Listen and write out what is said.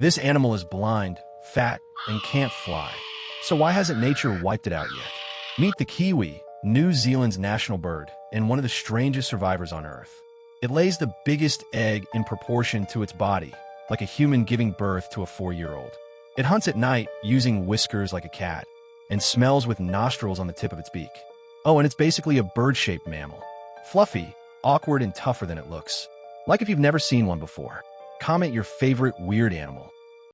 This animal is blind, fat, and can't fly. So why hasn't nature wiped it out yet? Meet the Kiwi, New Zealand's national bird, and one of the strangest survivors on Earth. It lays the biggest egg in proportion to its body, like a human giving birth to a 4-year-old. It hunts at night using whiskers like a cat, and smells with nostrils on the tip of its beak. Oh, and it's basically a bird-shaped mammal. Fluffy, awkward, and tougher than it looks. Like if you've never seen one before. Comment your favorite weird animal.